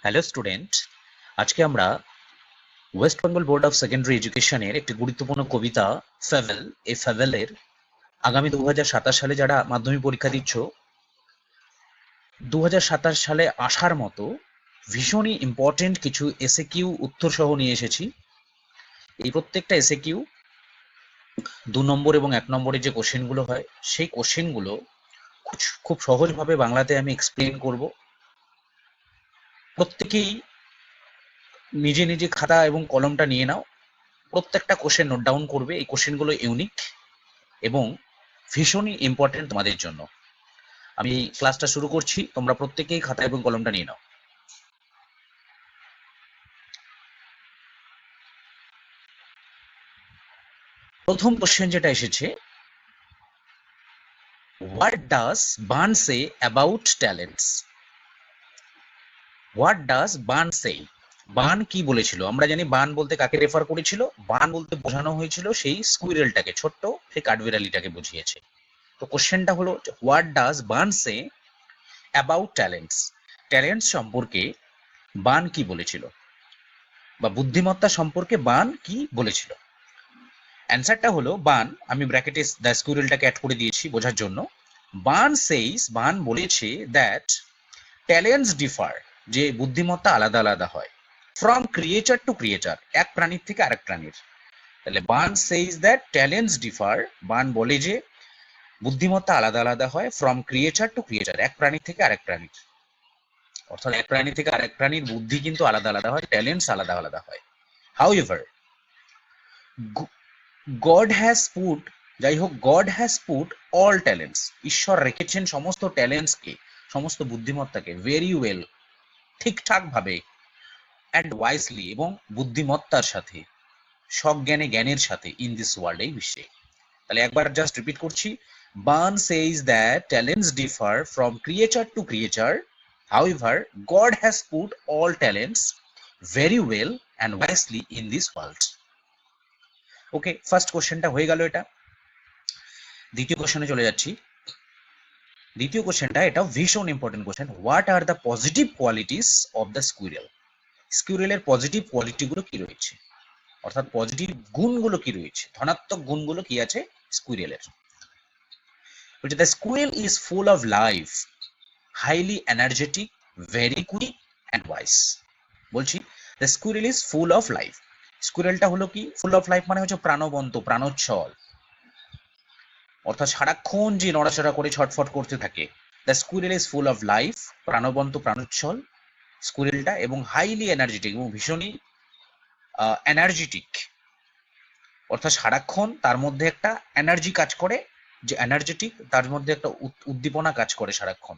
Hello student, আজকে আমরা West Bengal board of secondary এডুকেশনের একটি গুরুত্বপূর্ণ কবিতা ফেভেল, এই ফেভেলের আগামী 2027 সালে যারা মাধ্যমিক পরীক্ষা দিচ্ছ, 2027 সালে আসার মতো ভীষণই ইম্পর্টেন্ট কিছু এসএ কিউ উত্তর সহ নিয়ে এসেছি। এই প্রত্যেকটা এসএ কিউ 2 নম্বর এবং 1 নম্বরের যে কোশ্চেনগুলো হয়, সেই কোশ্চেনগুলো খুব সহজভাবে বাংলাতে আমি এক্সপ্লেন করব। প্রত্যেকেই নিজে নিজে খাতা এবং কলমটা নিয়ে নাও, প্রত্যেকটা কোশ্চেন নোট ডাউন করবে। এই কোশ্চেনগুলো ইউনিক এবং ভীষণই ইম্পর্টেন্ট তোমাদের জন্য। আমি ক্লাসটা শুরু করছি, তোমরা প্রত্যেকেই খাতা এবং কলমটা নিয়ে নাও। প্রথম কোশ্চেন যেটা এসেছে, what does burn say about talents? What does burn say? Burn কি বলেছিল? আমরা জানি বার্ন বলতে কাকে রেফার করেছিল। বার্ন বলতে বোঝানো হয়েছিল সেই স্কুইরেলটাকে, ছোট্ট সেই কাঠবিড়ালিটাকে বুঝিয়েছে। তো কোশ্চেনটা হলো, what does burn say about talents? Talents সম্পর্কে বার্ন কি বলেছিল, বা বুদ্ধিমত্তা সম্পর্কে বার্ন কি বলেছিল? অ্যান্সারটা হলো, বার্ন, আমি ব্র্যাকেটে দ্য স্কুইরেলটাকে অ্যাড করে দিয়েছি বোঝার জন্য। বার্ন সেইস, বার্ন বলেছে দ্যাট ট্যালেন্টস ডিফার, যে বুদ্ধিমত্তা আলাদা আলাদা হয়, ফ্রম ক্রিয়েচার টু ক্রিয়েচার, এক প্রাণীর থেকে আরেক প্রাণীর। তাহলে burn says that talents differ, burn বলে যে বুদ্ধিমত্তা আলাদা আলাদা হয়, ফ্রম ক্রিয়েচার টু ক্রিয়েচার, এক প্রাণীর থেকে আরেক প্রাণীর। অর্থাৎ এক প্রাণী থেকে আরেক প্রাণীর বুদ্ধি কিন্তু আলাদা আলাদা হয়, ট্যালেন্টস আলাদা আলাদা হয়। হাউএভার, গড হ্যাজ পুট, যাই হোক, god has put all talents, ঈশ্বর রেখেছেন সমস্ত ট্যালেন্টসকে, সমস্ত বুদ্ধিমত্তাকে, ভেরি ওয়েল, ঠিকঠাক ভাবে, অ্যান্ড ওয়াইসলি, এবং বুদ্ধিমত্তার সাথে, সজ্ঞানে, জ্ঞানের সাথে, ইন দিস ওয়ার্ল্ড, এই বিশ্বে। তাহলে একবার জাস্ট রিপিট করছি, burn says that talents differ from creature to creature, however God has put all talents very well and wisely in this world. Okay, first কোশ্চেনটা হয়ে গেল এটা। দ্বিতীয় কোশ্চেনে চলে যাচ্ছি। দ্বিতীয় কোশ্চেনটা, এটা ভীষণ important question. What are the positive qualities of the squirrel? স্কুইরেলের পজিটিভ কোয়ালিটিগুলো কি রয়েছে, অর্থাৎ পজিটিভ গুণগুলো কি রয়েছে, ধনাত্মক গুণগুলো কি আছে স্কুইরেলের? বলছে, the squirrel is full of life, highly energetic, very quick and wise. বলছি, the squirrel is full of life. স্কুইরেলটা হলো কি? ফুল অফ লাইফ মানে হচ্ছে প্রাণবন্ত, প্রাণোচ্ছল, অর্থাৎ সারাক্ষণ যে নড়াচড়া করে ছটফট করতে থাকে। The squirrel is full of life, প্রাণবন্ত, প্রাণোচ্ছল স্কুইরেলটা, এবং হাইলি এনার্জেটিক, এবং ভীষণই এনার্জেটিক, অর্থাৎ সারাক্ষণ তার মধ্যে একটা এনার্জি কাজ করে, যে এনার্জেটিক, তার মধ্যে একটা উদ্দীপনা কাজ করে সারাক্ষণ।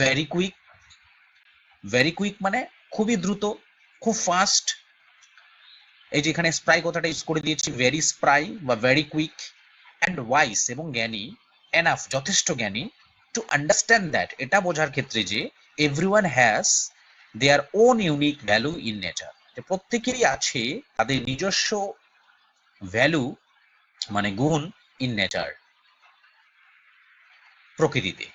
ভেরি কুইক, ভেরি কুইক মানে খুবই দ্রুত, খুব ফাস্ট। এই যে এখানে স্প্রাই কথাটা ইউজ করে দিয়েছি, ভেরি স্প্রাই বা ভেরি কুইক। অ্যান্ড ওয়াইস, এবং জ্ঞানী, এনাফ, যথেষ্ট জ্ঞানী, টু আন্ডারস্ট্যান্ড দ্যাট, এটা বোঝার ক্ষেত্রে যে everyone has their own unique value in nature, যে প্রত্যেকেরই আছে তাদের নিজস্ব ভ্যালু মানে গুণ, ইন নেচার, প্রকৃতিতে।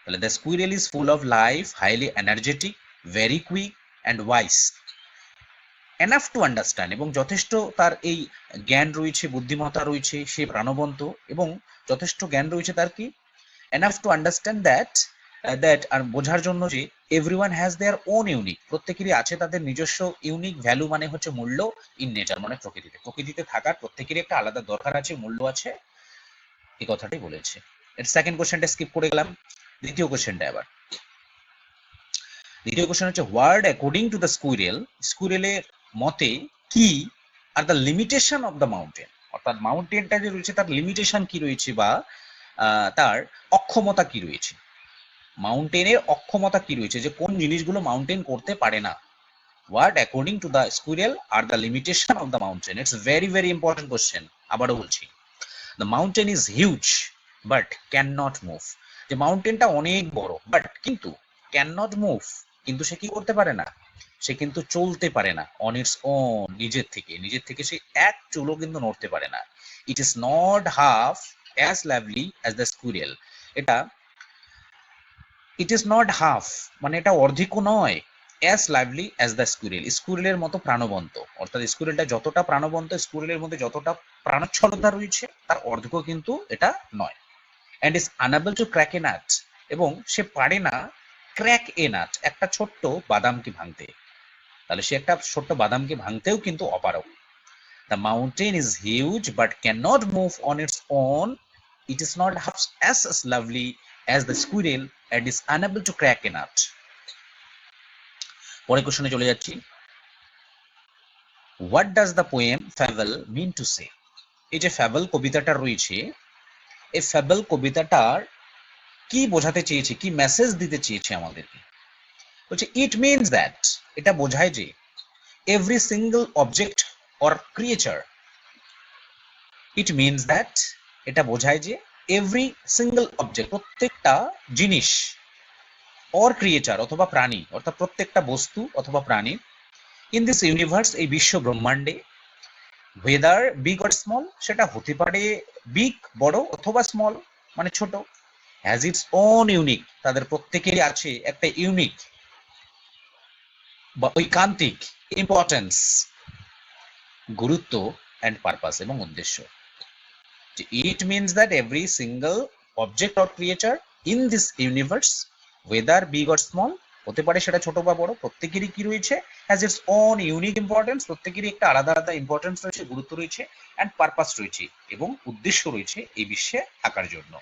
তাহলে the squirrel is full of life, highly energetic, very quick and wise, enough to understand, এবং যথেষ্ট তার এই জ্ঞান রয়েছে, বুদ্ধিমত্তা রয়েছে, সে প্রাণবন্ত, এবং যথেষ্ট জ্ঞান রয়েছে তার কি, এনাফ টু আন্ডারস্ট্যান্ড দ্যাট, আর বোঝার জন্য যে everyone has their own unique, প্রত্যেকেরই আছে তাদের নিজস্ব ইউনিক ভ্যালু, মানে হচ্ছে মূল্য, ইন নেচার মানে প্রকৃতিতে। প্রকৃতিতে থাকার প্রত্যেকেরই একটা আলাদা দরকার আছে, মূল্য আছে, এই কথাটাই বলেছে। এর সেকেন্ড কোশ্চেনটা স্কিপ করে গেলাম। দ্বিতীয় কোশ্চেনটা এবার, দ্বিতীয় কোশ্চেন হচ্ছে, what according to the squirrel, স্কুইরেলের মতে কি are the limitation of the mountain, অর্থাৎ মাউন্টেনটা যে রয়েছে তার লিমিটেশন কি রয়েছে, বা তার অক্ষমতা কি রয়েছে, মাউন্টেনের অক্ষমতা কি রয়েছে, যে কোন জিনিসগুলো মাউন্টেন করতে পারে না। What according to the squirrel R the limitation of the mountain? It's very very important question. আবারও বলছি, the mountain is huge but can not move, যে মাউন্টেনটা অনেক বড়, বাট কিন্তু ক্যান নট মুভ, কিন্তু সে কি করতে পারে না, সে কিন্তু চলতে পারে না, অন ইটস ওন, নিজের থেকে সে এক চুলও কিন্তু নড়তে পারে না। It is not half as lovely as the squirrel, এটা ইট ইজ নট হাফ মানে এটা অর্ধেকও নয়, as lively as the squirrel, স্কুইরেলের মতো প্রাণবন্ত, অর্থাৎ স্কুইরেলটা যতটা প্রাণবন্ত স্কুইরেলের মধ্যে যতটা প্রাণোচ্ছলতা রয়েছে তার অর্ধেকও কিন্তু এটা নয়। And is unable to crack a nut, এবং সে পারে না ক্র্যাক এ নাট, একটা ছোট্ট বাদামকে ভাঙতে, তাহলে সে একটা ছোট্ট বাদামকে ভাঙতেও কিন্তু অপারগ। The mountain is huge but can not move on its own, it is not half as lovely as the squirrel and is unable to crack a nut. পরের কোশ্চেনে চলে যাচ্ছি। What does the poem fable mean to say? এই যে fable কবিতাটা রয়েছে, এই fable কবিতাটার কি বোঝাতে চেয়েছে, কি মেসেজ দিতে চেয়েছে আমাদেরকে? বলছে ইট মিনস দ্যাট, এটা বোঝায় যে every single object or creature, it means that, এটা বোঝায় যে এভরি সিঙ্গল অবজেক্ট, প্রত্যেকটা জিনিস, অর ক্রিয়েচার অথবা প্রাণী, অর্থাৎ প্রত্যেকটা বস্তু অথবা প্রাণী, ইন দিস ইউনিভার্স, এই বিশ্ব ব্রহ্মাণ্ডে, ওয়েদার বিগ অর স্মল, সেটা হতে পারে বিগ বড় অথবা স্মল মানে ছোট, হ্যাজ ইটস ওন ইউনিক, তাদের প্রত্যেকেরই আছে একটা ইউনিক বা ঐকান্তিক ইম্পর্টেন্স, গুরুত্ব অ্যান্ড পারপাস এবং উদ্দেশ্য। It means that every single object or creature in this universe, weather big or small, হতে পারে সেটা ছোট বা বড়, প্রত্যেকেরই কি রয়েছে, has its own unique importance, প্রত্যেকেরই একটা আলাদা আলাদা ইম্পর্টেন্স রয়েছে, গুরুত্ব রয়েছে, অ্যান্ড পারপাস রয়েছে এবং উদ্দেশ্য রয়েছে এই বিশ্বে থাকার জন্য।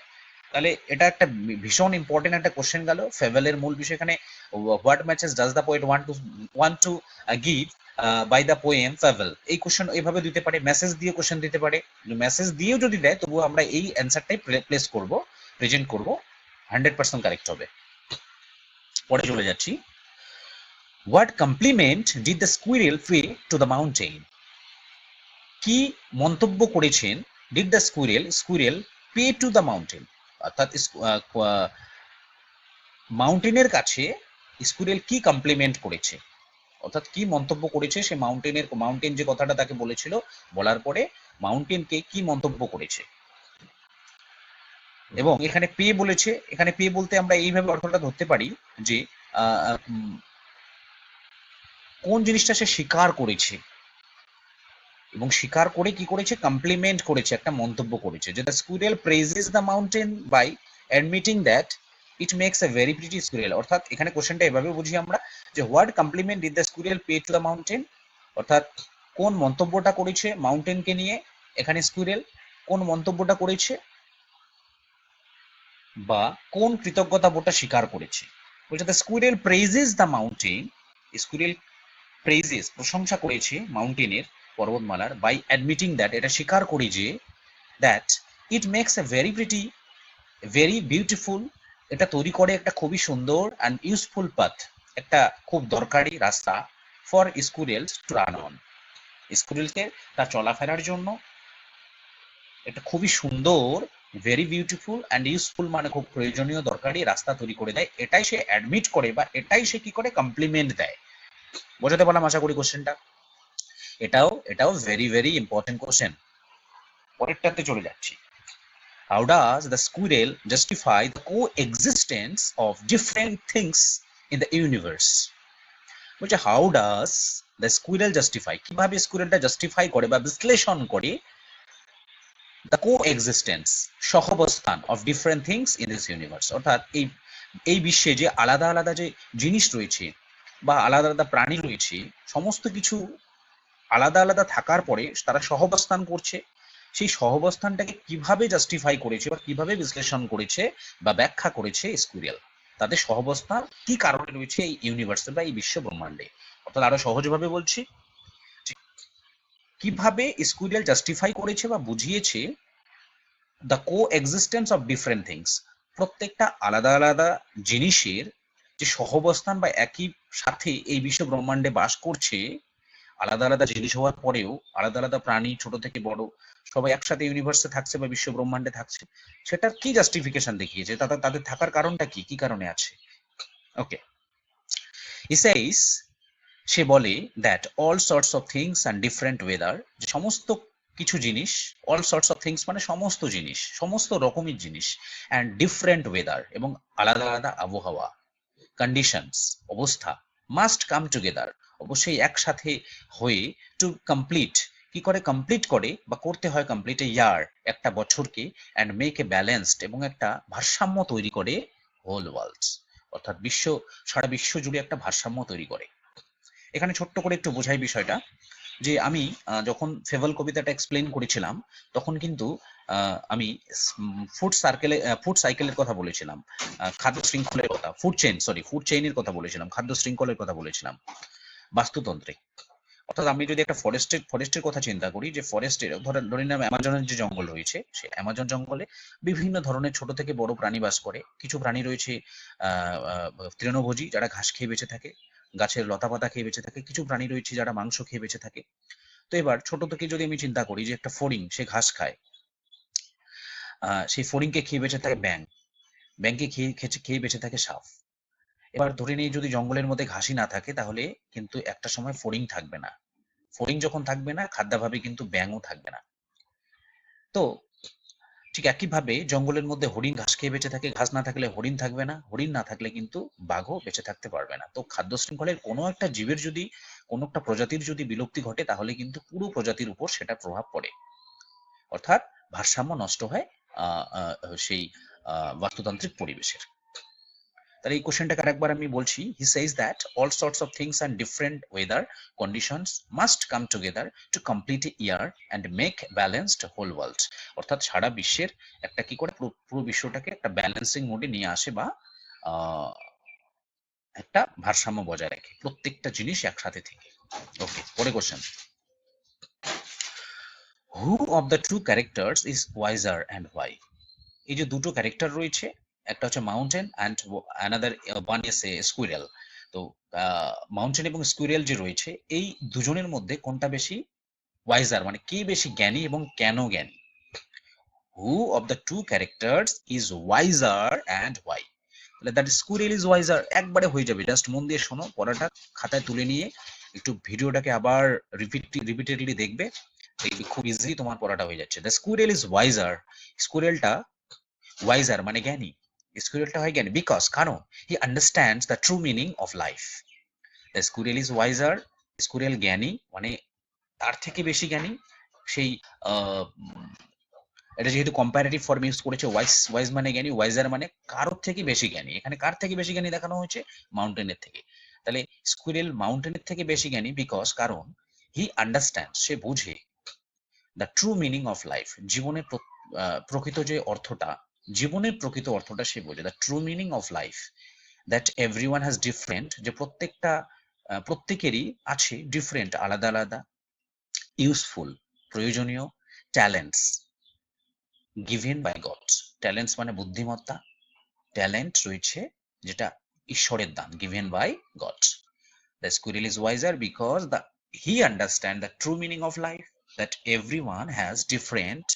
তাহলে এটা একটা ভীষণ ইম্পর্টেন্ট একটা কোশ্চেন গেল। ফেভেলের মূল বিষয় এখানে what message does the poet want to give by the poem fable, এই কোশ্চেন এইভাবে দিতে পারে, মেসেজ দিয়ে কোশ্চেন দিতে পারে, মেসেজ দিয়েও যদি দেয় তবুও আমরা এই অ্যান্সারটাই প্লেস করব, প্রেজেন্ট করব, 100% কারেক্ট হবে। পরে চলে যাচ্ছি। What compliment did the squirrel pay to the mountain? কি মন্তব্য করেছেন did the squirrel pay to the mountain, অর্থাৎ মাউন্টেনের কাছে স্কুইরেল কি কমপ্লিমেন্ট করেছে, অর্থাৎ কি মন্তব্য করেছে সে মাউন্টেন যে কথাটা তাকে বলেছিল, বলার পরে মাউন্টেনকে কি মন্তব্য করেছে। এবং এখানে পে বলেছে, এখানে পে বলতে আমরা এইভাবে অর্থটা ধরতে পারি যে কোন জিনিসটা সে স্বীকার করেছে, এবং স্বীকার করে কি করেছে, কমপ্লিমেন্ট করেছে, একটা মন্তব্য করেছে, যে the squirrel praises the mountain by admitting that it makes a very pretty squirrel. অর্থাৎ এখানে কোশ্চেনটা এভাবে বুঝি আমরা যে what compliment did the squirrel pay to the mountain, অর্থাৎ কোন মন্তব্যটা করেছে মাউন্টেনকে নিয়ে, এখানে স্কুইরেল কোন মন্তব্যটা করেছে বা কোন কৃতজ্ঞতা বোধটা স্বীকার করেছে। বলছে the squirrel praises the mountain, squirrel praises প্রশংসা করেছে মাউন্টেনের, পর্বতমালার, বাই অ্যাডমিটিং দ্যাট, এটা স্বীকার করি যে that it makes a very pretty, very beautiful, এটা তৈরি করে একটা খুবই সুন্দর অ্যান্ড ইউজফুল পাথ, একটা খুব দরকারি রাস্তা, for squirrels to run on, স্কুইরেলকে তার চলাফেরার জন্য এটা খুবই সুন্দর, ভেরি বিউটিফুল অ্যান্ড ইউজফুল মানে খুব প্রয়োজনীয় দরকারি রাস্তা তৈরি করে দেয়, এটাই সে অ্যাডমিট করে বা এটাই সে কি করে কমপ্লিমেন্ট দেয়। বোঝাতে পারলাম আশা করি কোশ্চেনটা? এটাও ভেরি ভেরি ইম্পর্টেন্ট কোশ্চেন। পরেরটাতে চলে যাচ্ছি। How does the squirrel justify the coexistence of different things in the universe? বলছে how does the squirrel justify, কিভাবে স্কুইরেলটা জাস্টিফাই করে বা বিশ্লেষণ করে দ্য কোএক্সিস্টেন্স, সহাবস্থান of different things in this universe, অর্থাৎ এই বিশ্বে যে আলাদা আলাদা যে জিনিস রয়েছে বা আলাদা আলাদা প্রাণী রয়েছে, সমস্ত কিছু আলাদা আলাদা থাকার পরে তারা সহাবস্থান করছে, সেই সহাবস্থানটাকে কিভাবে জাস্টিফাই করেছে বা কিভাবে বিশ্লেষণ করেছে বা ব্যাখ্যা করেছে স্কুইরেল, তাদের সহাবস্থান কি কারণে রয়েছে এই ইউনিভার্সে বা এই বিশ্ব ব্রহ্মাণ্ডে। অর্থাৎ আরো সহজভাবে বলছি, কিভাবে স্কুইরেল জাস্টিফাই করেছে বা বুঝিয়েছে the co existence of different things, প্রত্যেকটা আলাদা আলাদা জিনিসের যে সহাবস্থান বা একই সাথে এই বিশ্ব ব্রহ্মাণ্ডে বাস করছে, আলাদা আলাদা জিনিস হওয়ার পরেও আলাদা আলাদা প্রাণী ছোট থেকে বড় সবাই একসাথে ইউনিভার্সে থাকছে বা বিশ্ব ব্রহ্মাণ্ডে থাকছে, সেটার কি জাস্টিফিকেশন দেখিয়েছে, তাদের থাকার কারণটা কি, কি কারণে আছে। ওকে, ইসাইস সে বলে that all sorts of things and different weather, যে সমস্ত কিছু জিনিস, অল সর্টস অফ থিংস মানে সমস্ত জিনিস, সমস্ত রকমের জিনিস, অ্যান্ড ডিফারেন্ট ওয়েদার এবং আলাদা আলাদা আবহাওয়া, কন্ডিশনস অবস্থা, মাস্ট কাম টুগেদার, অবশ্যই একসাথে হয়ে, টু কমপ্লিট, কি করে কমপ্লিট করে বা করতে হয় কমপ্লিট এ ইয়ার, একটা বছরকে, অ্যান্ড মেক এ ব্যালেন্সড, এবং একটা ভারসাম্য তৈরি করে, হোল ওয়ার্ল্ড, অর্থাৎ সারা বিশ্ব জুড়ে একটা ভারসাম্য তৈরি করে। এখানে ছোট্ট করে একটু বোঝাই বিষয়টা, যে আমি যখন ফেভল কবিতাটা এক্সপ্লেন করেছিলাম, তখন কিন্তু আমি ফুড সাইকেলের কথা বলেছিলাম, খাদ্য শৃঙ্খলের কথা, ফুড চেইনের কথা বলেছিলাম, খাদ্য শৃঙ্খলের কথা বলেছিলাম, বাস্তুতন্ত্রে। অর্থাৎ আমি যদি একটা ফরেস্টের কথা চিন্তা করি, যে ফরেস্টের ধরে নিলাম অ্যামাজনের যে জঙ্গল রয়েছে, সে অ্যামাজন জঙ্গলে বিভিন্ন ধরনের ছোট থেকে বড় প্রাণী বাস করে। কিছু প্রাণী রয়েছে তৃণভোজী, যারা ঘাস খেয়ে বেঁচে থাকে, গাছের লতাপাতা খেয়ে বেঁচে থাকে। কিছু প্রাণী রয়েছে যারা মাংস খেয়ে বেঁচে থাকে। তো এবার ছোট থেকে যদি আমি চিন্তা করি যে একটা ফড়িং, সে ঘাস খায়, সেই ফড়িংকে খেয়ে বেঁচে থাকে ব্যাংকে খেয়ে বেঁচে থাকে সাপ। এবার ধরে নিই যদি জঙ্গলের মধ্যে ঘাসই না থাকে, তাহলে কিন্তু একটা সময় ফড়িং থাকবে না। ফড়িং যখন থাকবে না, খাদ্যাভাবে কিন্তু ব্যাঙও থাকবে না। তো ঠিক একইভাবে জঙ্গলের মধ্যে হরিণ ঘাস খেয়ে বেঁচে থাকে, ঘাস না থাকলে হরিণ থাকবে না, হরিণ না থাকলে কিন্তু বাঘও বেঁচে থাকতে পারবে না। তো খাদ্য শৃঙ্খলের কোনো একটা জীবের যদি, কোনো একটা প্রজাতির যদি বিলুপ্তি ঘটে, তাহলে কিন্তু পুরো প্রজাতির উপর সেটা প্রভাব পড়ে, অর্থাৎ ভারসাম্য নষ্ট হয় সেই বাস্তুতান্ত্রিক পরিবেশের। তাহলে এই কোশ্চেনটাকে আরেকবার আমি বলছি। He says that all sorts of things and different weather conditions must come together to complete a year and make balanced whole world, অর্থাৎ সারা বিশ্বের একটা কি করে পুরো বিশ্বটাকে একটা ব্যালেন্সিং মোডে নিয়ে আসে, বা একটা ভারসাম্য বজায় রাখে, প্রত্যেকটা জিনিস একসাথে থেকে। ওকে, পরে question. Who of the two characters is wiser and why? এই যে দুটো ক্যারেক্টার রয়েছে, একটা হচ্ছে mountain and another one is a squirrel. তো মাউন্টেন এবং স্কুইরেল যে রয়েছে, এই দুজনের মধ্যে কোনটা বেশি ওয়াইজার, মানে কে বেশি জ্ঞানী এবং কেন জ্ঞানী? Who of the two characters is wiser and why? তাহলে দ্যাট স্কুইরেল ইজ ওয়াইজার, একবারে হয়ে যাবে। জাস্ট মন দিয়ে শোনো, পড়াটা খাতায় তুলে নিয়ে একটু ভিডিওটাকে আবার রিপিটেডলি দেখবে, দেখবে খুব ইজিলি তোমার পড়াটা হয়ে যাচ্ছে। দ্য স্কুইরেল ইজ ওয়াইজার, স্কুইরেলটা ওয়াইজার মানে জ্ঞানী, স্কুইরেলটা হয় জ্ঞানী, বিকজ কারণ he understands the true meaning of life. The squirrel is wiser, squirrel জ্ঞানী, মানে তার থেকে বেশি জ্ঞানী। সেই এটা যেহেতু কম্পারেটিভ ফর্ম ইউজ করেছে, ওয়াইজ মানে জ্ঞানী, ওয়াইজার মানে কারোর থেকে বেশি জ্ঞানী। এখানে কার থেকে বেশি জ্ঞানী দেখানো হয়েছে? মাউন্টেনের থেকে। তাহলে স্কুইরেল মাউন্টেনের থেকে বেশি জ্ঞানী, বিকজ কারণ হি আন্ডারস্ট্যান্ড, সে বুঝে, the true meaning of life, জীবনের প্রকৃত যে অর্থটা, জীবনের প্রকৃত অর্থটা সে বোঝে। The true meaning of life, that everyone has different, যে প্রত্যেকেরই আছে ডিফারেন্ট, আলাদা আলাদা, ইউজফুল প্রয়োজনীয়, talents given by God, talents মানে বুদ্ধিমত্তা, ট্যালেন্ট রয়েছে যেটা ঈশ্বরের দান, given by God. The squirrel is wiser because he understand the true meaning of life, that everyone has different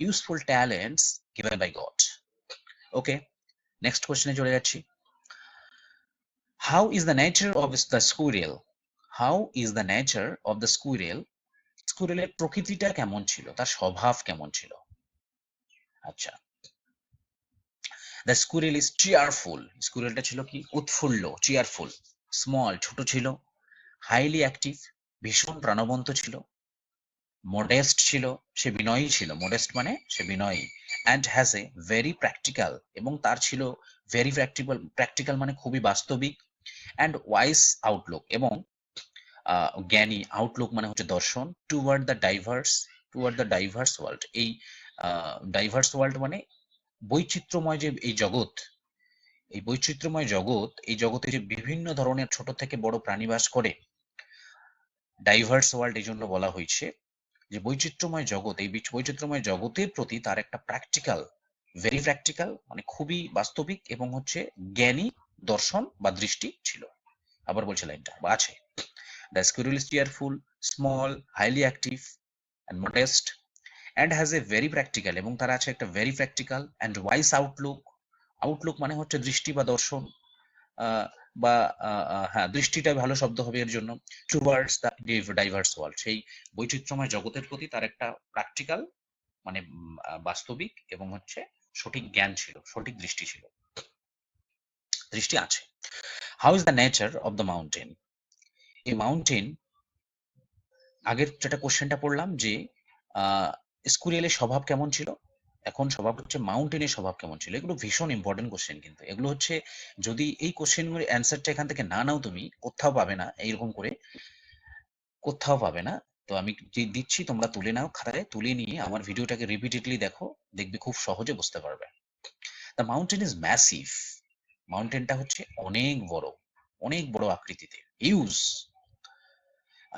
useful talents given by God. Okay, next question এ চলে যাচ্ছি। How is the nature of the squirrel? How is the nature of the squirrel? স্কুইরেলের প্রকৃতিটা কেমন ছিল, তার স্বভাব কেমন ছিল? আচ্ছা, দ্য স্কুইরেল ইজ চিয়ারফুল, স্কুইরেলটা ছিল কি? উৎফুল্ল, চিয়ারফুল। স্মল, ছোট ছিল। হাইলি অ্যাক্টিভ, ভীষণ প্রাণবন্ত ছিল। মডেস্ট ছিল, সে বিনয়ী ছিল, মডেস্ট মানে সে বিনয়ী। And has a very practical, এবং তার ছিল ভেরি প্র্যাকটিক্যাল মানে খুবই বাস্তবিক। অ্যান্ড ওয়াইজ আউটলুক, এবং জ্ঞানী, আউটলুক মানে হচ্ছে দর্শন, টুয়ার্ড দ্য ডাইভার্স ওয়ার্ল্ড। এই ডাইভার্স ওয়ার্ল্ড মানে বৈচিত্র্যময় যে এই জগৎ, এই বৈচিত্র্যময় জগৎ, এই জগতে যে বিভিন্ন ধরনের ছোট থেকে বড় প্রাণী বাস করে, ডাইভার্স ওয়ার্ল্ড এই জন্য বলা হয়েছে। যে বৈচিত্র্যময় জগৎ, এই বৈচিত্র্যময় জগতের প্রতি তার একটা ভেরি প্র্যাকটিক্যাল মানে খুবই বাস্তবিক, এবং হচ্ছে জ্ঞানী দর্শন বা দৃষ্টি ছিল। আবার বলছে লাইনটা বা আছে, the squirrel is cheerful, small, highly active and modest, and has a very practical, এবং তার আছে একটা very practical and wise Outlook. Outlook মানে হচ্ছে দৃষ্টি বা দর্শন, বা হ্যাঁ, দৃষ্টিটা ভালো শব্দ হবে এর জন্য। টুয়ার্ডস দ্য ডাইভার্স ওয়ার্ল্ড, সেই বৈচিত্র্যময় জগতের প্রতি তার একটা প্র্যাকটিক্যাল মানে বাস্তবিক, এবং হচ্ছে সঠিক জ্ঞান ছিল, সঠিক দৃষ্টি ছিল, দৃষ্টি আছে। How is the nature of the mountain? এই মাউন্টেন, আগের যেটা কোশ্চেনটা পড়লাম যে স্কুরিয়ালের স্বভাব কেমন ছিল, এখন স্বভাব হচ্ছে মাউন্টেনের স্বভাব কেমন ছিল। এগুলো ভীষণ ইম্পর্টেন্ট কোশ্চেন, কিন্তু এগুলো হচ্ছে যদি এই কোশ্চেনগুলোর অ্যান্সারটা এখান থেকে না নাও তুমি কোথাও পাবে না, এইরকম করে কোথাও পাবে না। তো আমি যে দিচ্ছি তোমরা তুলে নাও, খাতায় তুলে নিয়ে আমার ভিডিওটাকে রিপিটেডলি দেখো, দেখবে খুব সহজে বুঝতে পারবে। The mountain is massive. মাউন্টেনটা হচ্ছে অনেক বড় আকৃতিতে, ইউজ।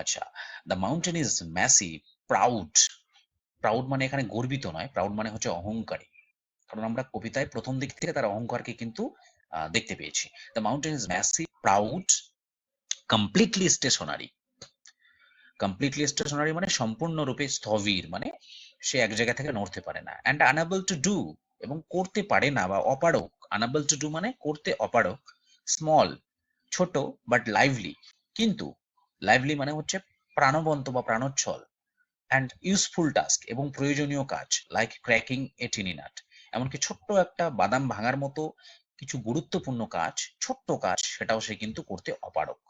আচ্ছা, the mountain is massive, proud. Proud মানে এখানে গর্বিত নয়, প্রাউড মানে হচ্ছে অহংকারী। কারণ আমরা কবিতায় প্রথম দিক থেকে তার অহংকারকে কিন্তু দেখতে পেয়েছি। The mountain is massive, proud, completely stationary. Completely stationary মানে সম্পূর্ণরূপে স্থবির, মানে সে এক জায়গা থেকে নড়তে পারে না। অ্যান্ড আনএবল টু ডু, এবং করতে পারে না বা অপারক। আনএবল টু ডু মানে করতে অপারক। স্মল, ছোট, বাট লাইভলি, কিন্তু লাইভলি মানে হচ্ছে প্রাণবন্ত বা প্রাণোচ্ছল। অ্যান্ড ইউজফুল টাস্ক, এবং প্রয়োজনীয় কাজ, like cracking a tiny nut, এমনকি ছোট্ট একটা বাদাম ভাঙার মতো কিছু গুরুত্বপূর্ণ কাজ, ছোট্ট কাজ, সেটাও সে কিন্তু করতে অপারক।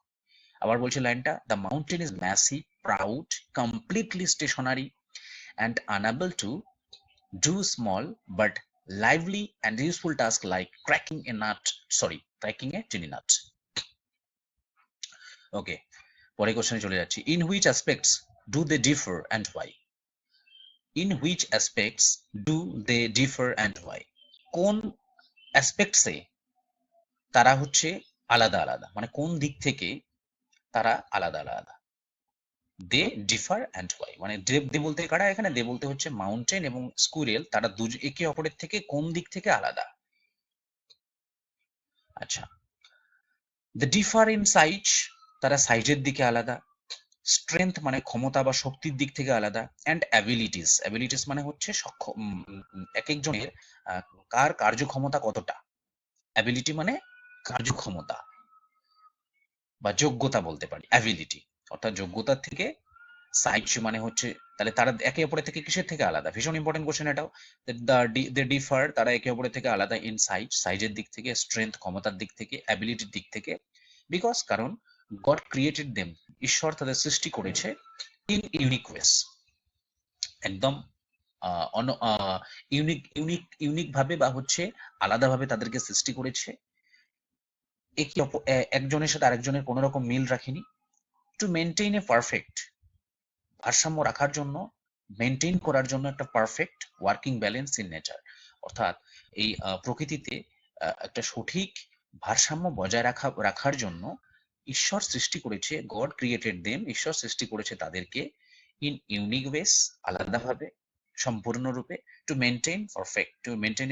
আবার বলছে লাইনটা, the mountain is massive, proud, completely stationary, and unable to do small but lively and useful task like cracking a tiny nut. Okay, পরে কোশ্চেনে চলে যাচ্ছি। In which aspects do they differ and why? In which aspects do they differ and why? কোন অ্যাসপেক্টসে তারা হচ্ছে আলাদা আলাদা, মানে কোন দিক থেকে তারা আলাদা আলাদা। দে ডিফার অ্যান্ড হোয়াই, মানে দে বলতে কারা এখানে? দে বলতে হচ্ছে মাউন্টেন এবং স্কুরিয়াল, তারা একে অপরের থেকে কোন দিক থেকে আলাদা। আচ্ছা, দে ডিফার ইন সাইজ, তারা সাইজের দিকে আলাদা। স্ট্রেংথ মানে ক্ষমতা বা শক্তির দিক থেকে আলাদা। অ্যান্ড অ্যাবিলিটিস মানে হচ্ছে এক একজনের কার কার্যক্ষমতা কতটা। অ্যাবিলিটি মানে কার্যক্ষমতা বা যোগ্যতা বলতে পারি, অ্যাবিলিটি অর্থাৎ যোগ্যতার থেকে। সাইজ মানে হচ্ছে, তাহলে তারা একে অপরের থেকে কিসের থেকে আলাদা? ভীষণ ইম্পর্টেন্ট কোশ্চেন এটাও। দে ডিফার, তারা একে অপরের থেকে আলাদা ইন সাইজের দিক থেকে, স্ট্রেংথ ক্ষমতার দিক থেকে, অ্যাবিলিটির দিক থেকে। বিকজ কারণ গড ক্রিয়েটেড দেম, ঈশ্বর তাদের সৃষ্টি করেছে ইন ইউনিক ওয়েস, একদম ইউনিক ভাবে বা হচ্ছে আলাদাভাবে তাদেরকে সৃষ্টি করেছে। একজনের সাথে আরেকজনের কোনো রকম মিল রাখেনি। টু মেনটেইন এ পারফেক্ট, ভারসাম্য রাখার জন্য, মেনটেইন করার জন্য একটা perfect working balance in nature, অর্থাৎ এই প্রকৃতিতে একটা সঠিক ভারসাম্য বজায় রাখার জন্য ঈশ্বর সৃষ্টি করেছে, গড ক্রিয়েটেড দেম, ঈশ্বর সৃষ্টি করেছে তাদেরকে ইন ইউনিক ওয়েস, আলাদাভাবে, সম্পূর্ণরূপে। To maintain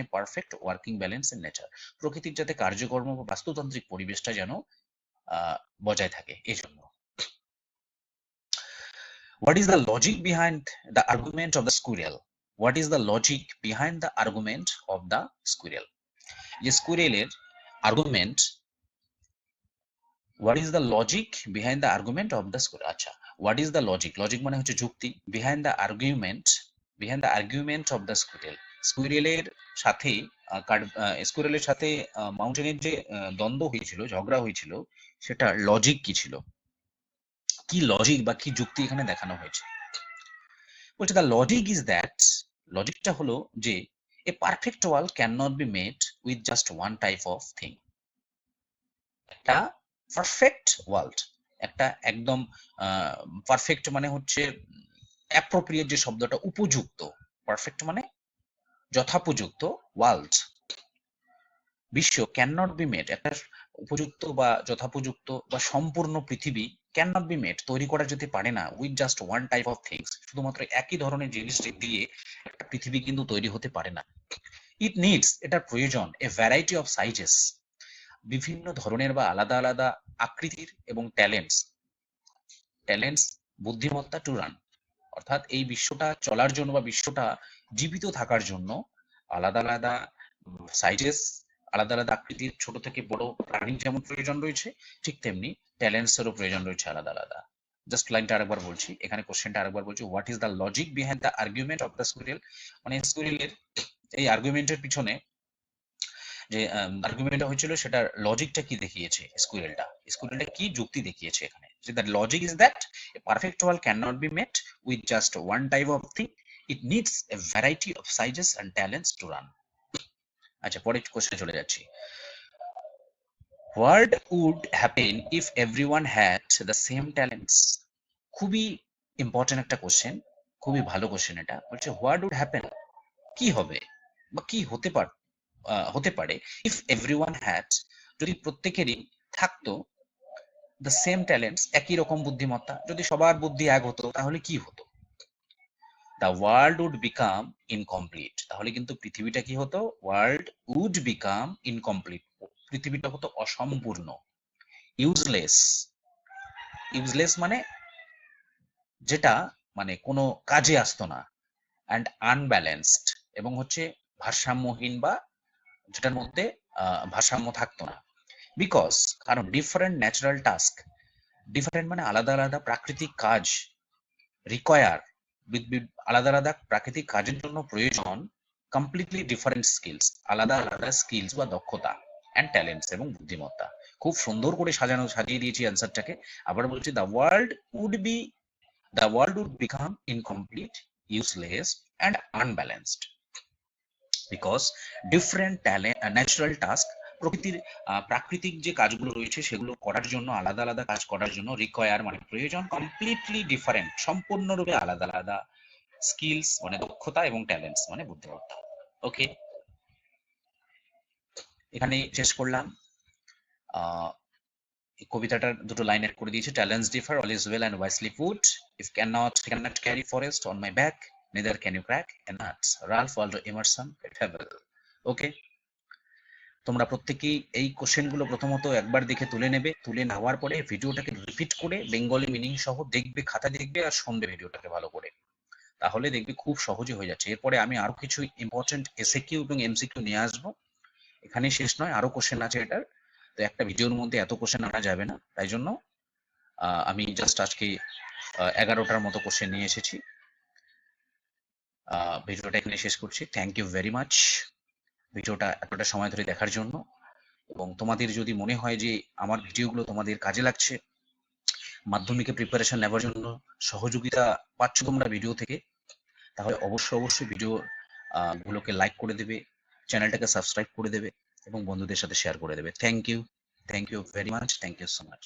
a perfect working balance in nature, প্রকৃতির যাতে কার্যকর্ম বা বাস্তুতান্ত্রিক পরিবেশটা যেন বজায় থাকে, এই জন্য। What is the logic behind the argument of the squirrel? What is the logic behind the argument of the squirrel? যে স্কুইরেলের argument, what is the logic behind the argument of the squirrel? আচ্ছা, what is the logic? Logic মানে হচ্ছে যুক্তি। behind the argument of the squirrel, স্কুইরেলের সাথে স্কুইরেলের সাথে মাউন্টেনের যে দ্বন্দ্ব হয়েছিল, ঝগড়া হয়েছিল, সেটা লজিক কি ছিল, কি লজিক বা কি যুক্তি এখানে দেখানো হয়েছে? বলছে দ্য লজিক ইজ দ্যাট, লজিকটা হলো যে এ perfect wall can not be made with just one type of thing. একটা পারফেক্ট ওয়ার্ল্ড, একটা একদম পারফেক্ট মানে হচ্ছে অ্যাপ্রোপ্রিয়েট, যে শব্দটা উপযুক্ত, পারফেক্ট মানে যথাপযুক্ত, ওয়ার্ল্ড বিশ্ব, ক্যান নট বি মেড, একটা উপযুক্ত বা যথাপযুক্ত বা সম্পূর্ণ পৃথিবী ক্যান নট বি মেড, তৈরি করা যেতে পারে না with just one type of things, শুধুমাত্র একই ধরনের জিনিস দিয়ে একটা পৃথিবী কিন্তু তৈরি হতে পারে না। ইট নিডস, এটার প্রয়োজন, এ ভ্যারাইটি অফ সাইজেস, বিভিন্ন ধরনের বা আলাদা আলাদা আকৃতির, এবং ট্যালেন্টস বুদ্ধিমত্তা, টু রান, অর্থাৎ এই বিশ্বটা চলার জন্য বা বিশ্বটা জীবিত থাকার জন্য আলাদা আলাদা সাইজেস, আলাদা আলাদা আকৃতির ছোট থেকে বড় প্রাণী যেমন প্রয়োজন রয়েছে, ঠিক তেমনি ট্যালেন্টস এরও প্রয়োজন রয়েছে আলাদা আলাদা। জাস্ট লাইনটা আরেকবার বলছি, এখানে কোশ্চেনটা আরেকবার বলছি, what is the logic behind the argument of the squirrel? মানে স্কুইরেলের এই আর্গুমেন্টের পিছনে যে আর্গুমেন্টটা হয়েছিল সেটার লজিকটা কি দেখিয়েছে স্কুইরেলটা কি যুক্তি দেখিয়েছে এখানে, যে the logic is that a perfect wall can not be met with just one type of thing, it needs a variety of sizes and talents to run. আচ্ছা, পরের কোশ্চেনে চলে যাচ্ছি। What would happen if everyone had the same talents? খুবই important একটা question, খুবই ভালো question. এটা বলছে হোয়াট উড হ্যাপেন, কি হবে বা কি হতে পারে ইফ এভরিওয়ান হ্যাড, যদি প্রত্যেকেরই থাকতো দ্য সেম ট্যালেন্টস, একই রকম বুদ্ধিমত্তা, যদি সবার বুদ্ধি এক হতো তাহলে কি হতো? The world would become incomplete, তাহলে কিন্তু পৃথিবীটা কি হতো? ওয়ার্ল্ড উড বিকাম ইনকমপ্লিট, পৃথিবীটা হতো অসম্পূর্ণ, ইউজলেস। ইউজলেস মানে যেটা মানে কোনো কাজে আসতো না, অ্যান্ড আনব্যালেন্সড, এবং হচ্ছে ভারসাম্যহীন, বা যেটার মধ্যে ভারসাম্য থাকতো না। বিকজ, কারণ ডিফারেন্ট ন্যাচারাল টাস্ক, ডিফারেন্ট মানে আলাদা আলাদা প্রাকৃতিক কাজ, রিকোয়ার, আলাদা আলাদা প্রাকৃতিক কাজের জন্য প্রয়োজন কমপ্লিটলি ডিফারেন্ট স্কিলস, আলাদা আলাদা স্কিলস বা দক্ষতা, অ্যান্ড ট্যালেন্টস এবং বুদ্ধিমত্তা। খুব সুন্দর করে সাজিয়ে দিয়েছি অ্যান্সারটাকে। আবার বলছি, the world would become incomplete, useless and unbalanced because different talent natural task, প্রকৃতির প্রাকৃতিক যে কাজগুলো রয়েছে সেগুলো করার জন্য, আলাদা আলাদা কাজ করার জন্য, রিকোয়ার মানে প্রয়োজন, কমপ্লিটলি ডিফারেন্ট সম্পূর্ণরূপে আলাদা আলাদা স্কিলস মানে দক্ষতা, এবং ট্যালেন্টস মানে বুদ্ধিমত্তা। ওকে, এখানে শেষ করলাম। এই কবিতাটার দুটো লাইন এড করে দিয়েছি। Talents differ, all is well and wisely put, if cannot carry forest on my back, neither can you crack a nut, Ralph Waldo Emerson fable. Okay, তোমরা প্রত্যেকেই এই কোশ্চেনগুলো প্রথমত একবার দেখে তুলে নেবে, তুলে নেওয়ার পরে ভিডিওটাকে রিপিট করে বেঙ্গলি মিনিং সহ দেখবে, খাতা দেখবে আর শুনবে ভিডিওটাকে ভালো করে, তাহলে দেখবে খুব সহজে হয়ে যাচ্ছে। এরপরে আমি আরো কিছু ইম্পর্টেন্ট এসএকিউ এবং এমসিকিউ নিয়ে আসবো, এখানে শেষ নয়, আরো কোশ্চেন আছে এটার। তো একটা ভিডিওর মধ্যে এত কোশ্চেন আনা যাবে না, তাই জন্য আমি জাস্ট আজকে 11টার মতো কোশ্চেন নিয়ে এসেছি। ভিডিওটা এখানে শেষ করছি। থ্যাংক ইউ ভেরি মাচ ভিডিওটা এতটা সময় ধরে দেখার জন্য। এবং তোমাদের যদি মনে হয় যে আমার ভিডিওগুলো তোমাদের কাজে লাগছে, মাধ্যমিকে প্রিপারেশন নেওয়ার জন্য সহযোগিতা পাচ্ছ তোমরা ভিডিও থেকে, তাহলে অবশ্যই ভিডিও গুলোকে লাইক করে দেবে, চ্যানেলটাকে সাবস্ক্রাইব করে দেবে এবং বন্ধুদের সাথে শেয়ার করে দেবে। Thank you very much, thank you so much.